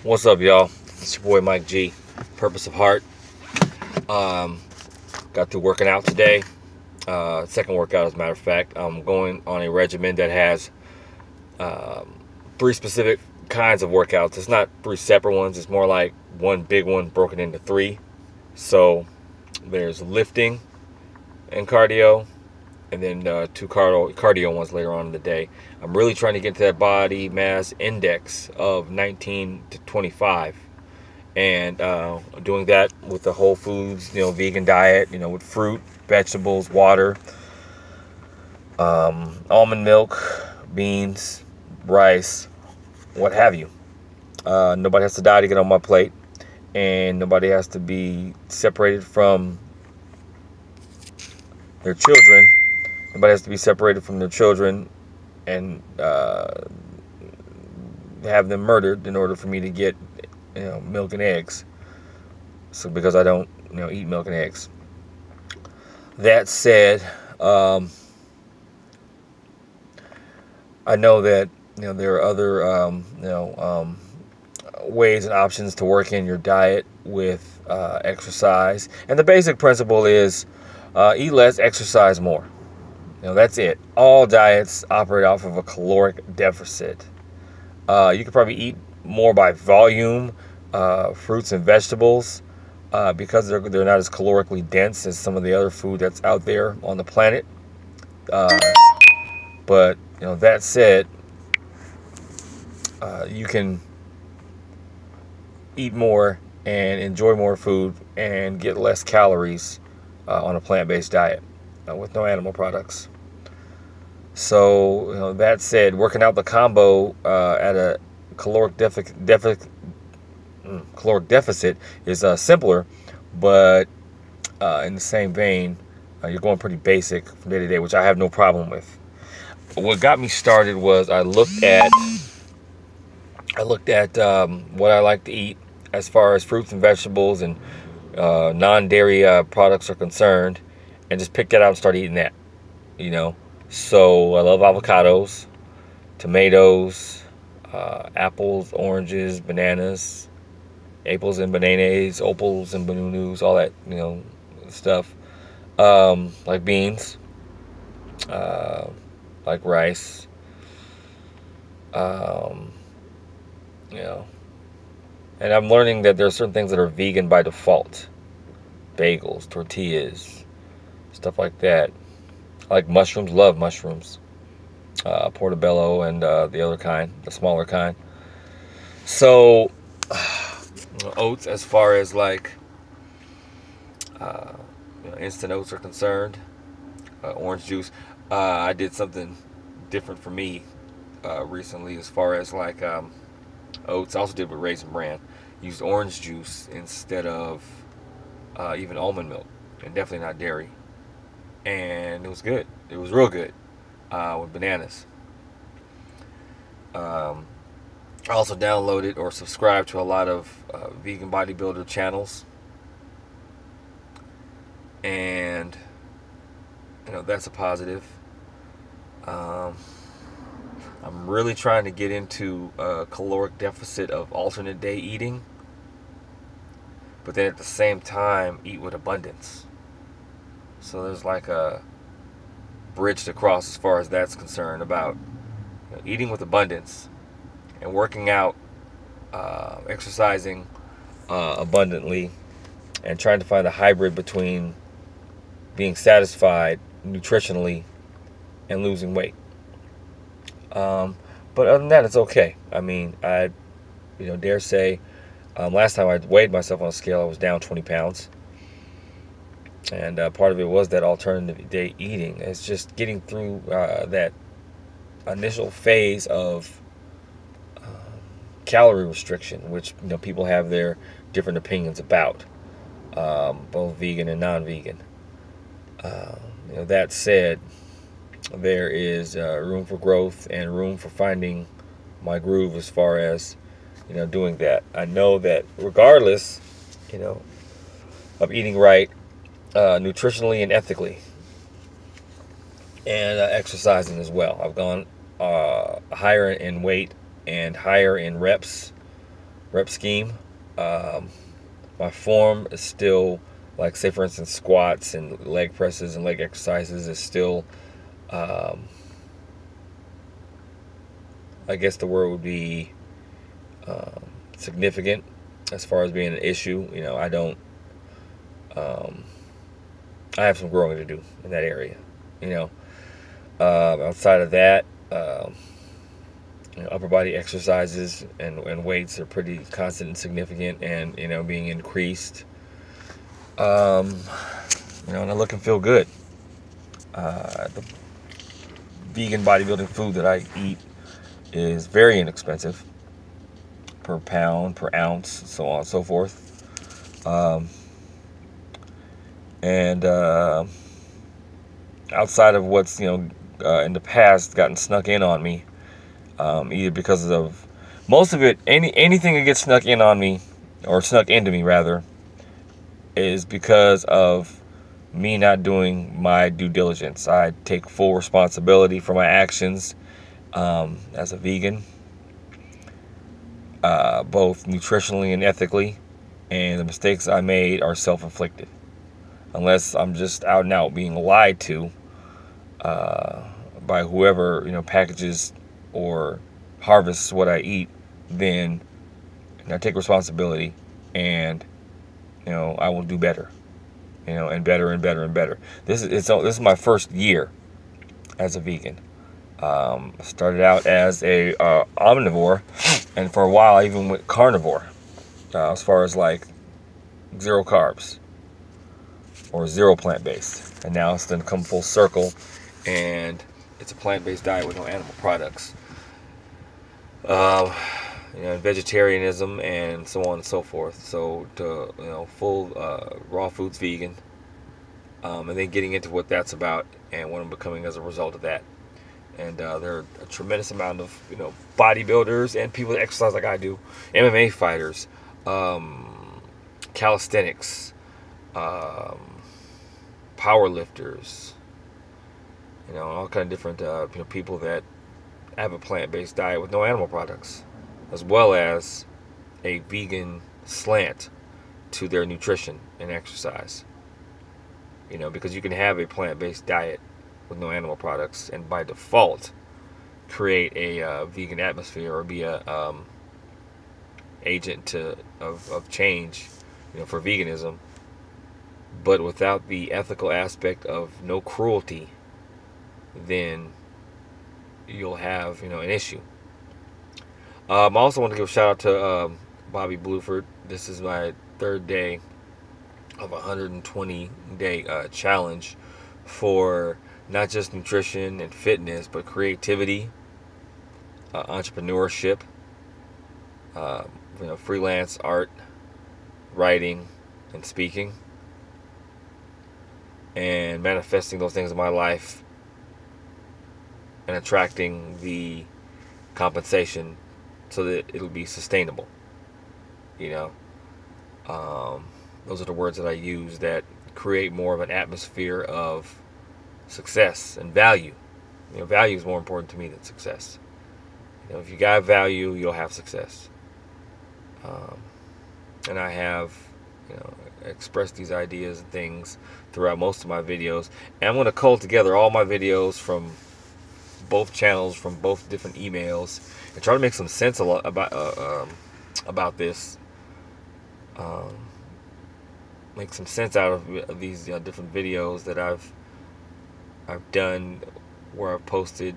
What's up, y'all? It's your boy Mike G, Purpose of Heart. Got through working out today. Second workout, as a matter of fact. I'm going on a regimen that has three specific kinds of workouts. It's not three separate ones. It's more like one big one broken into three. So there's lifting and cardio, and then two cardio ones later on in the day. I'm really trying to get to that body mass index of 19 to 25, and doing that with the whole foods, vegan diet, with fruit, vegetables, water, almond milk, beans, rice, what have you. Nobody has to die to get on my plate, and nobody has to be separated from their children. Nobody has to be separated from their children and have them murdered in order for me to get, milk and eggs. So because I don't, eat milk and eggs. That said, I know that there are other ways and options to work in your diet with exercise, and the basic principle is eat less, exercise more. That's it. All diets operate off of a caloric deficit. You could probably eat more by volume, fruits and vegetables, because they're not as calorically dense as some of the other food that's out there on the planet. But that said, you can eat more and enjoy more food and get less calories on a plant-based diet with no animal products. So, that said, working out the combo at a caloric deficit is simpler, but in the same vein, you're going pretty basic from day to day, which I have no problem with. What got me started was I looked at what I like to eat as far as fruits and vegetables and non-dairy products are concerned, and just picked that out and started eating that. So I love avocados, tomatoes, apples, oranges, bananas, apples and bananas, opals and bananus, all that, stuff. Like beans, like rice, and I'm learning that there are certain things that are vegan by default. Bagels, tortillas, stuff like that. I like mushrooms, love mushrooms. Portobello and the other kind, the smaller kind. So, oats, as far as like instant oats are concerned, orange juice. I did something different for me recently as far as like oats. I also did with Raisin Bran. Used orange juice instead of even almond milk, and definitely not dairy. And it was good. It was real good with bananas. I also downloaded or subscribed to a lot of vegan bodybuilder channels, and that's a positive. I'm really trying to get into a caloric deficit of alternate day eating, but then at the same time eat with abundance. So there's like a bridge to cross as far as that's concerned, about eating with abundance and working out, exercising abundantly, and trying to find a hybrid between being satisfied nutritionally and losing weight. But other than that, it's okay. I mean, I dare say, last time I weighed myself on a scale, I was down 20 pounds. And part of it was that alternative day eating. It's just getting through that initial phase of calorie restriction, which people have their different opinions about, both vegan and non-vegan. That said, there is room for growth and room for finding my groove as far as doing that. I know that regardless, of eating right, nutritionally and ethically, and exercising as well. I've gone higher in weight and higher in reps rep scheme. My form is still, like, say for instance, squats and leg presses and leg exercises is still, um, I guess the word would be, um, significant as far as being an issue. I don't. Um, I have some growing to do in that area. You know, Outside of that, upper body exercises and weights are pretty constant and significant, and being increased. Um, and I look and feel good. The vegan bodybuilding food that I eat is very inexpensive per pound, per ounce, so on and so forth. Um, and Outside of what's in the past gotten snuck in on me, either because of most of it, anything that gets snuck in on me, or snuck into me rather, is because of me not doing my due diligence. I take full responsibility for my actions as a vegan, both nutritionally and ethically, and the mistakes I made are self-inflicted. Unless I'm just out and out being lied to by whoever packages or harvests what I eat, then I take responsibility, and I will do better, and better and better and better. This is my first year as a vegan. I started out as a omnivore, and for a while I even went carnivore, as far as like zero carbs or zero plant-based, and now it's done come full circle, and it's a plant-based diet with no animal products. Vegetarianism and so on and so forth. So to full raw foods vegan, and then getting into what that's about and what I'm becoming as a result of that. And there are a tremendous amount of bodybuilders and people that exercise like I do, MMA fighters, calisthenics, power lifters, all kind of different people that have a plant-based diet with no animal products, as well as a vegan slant to their nutrition and exercise. Because you can have a plant-based diet with no animal products and by default create a vegan atmosphere, or be a agent of change, for veganism, but without the ethical aspect of no cruelty, then you'll have an issue. I also want to give a shout out to Bobby Bluford. This is my third day of a 120-day challenge for not just nutrition and fitness, but creativity, entrepreneurship, freelance art, writing, and speaking, and manifesting those things in my life and attracting the compensation so that it'll be sustainable. Those are the words that I use that create more of an atmosphere of success and value. Value is more important to me than success. If you got value, you'll have success. And I have, expressed these ideas and things throughout most of my videos. And I'm going to cull together all my videos from both channels, from both different emails, and try to make some sense about this. Make some sense out of these different videos that I've done, where I've posted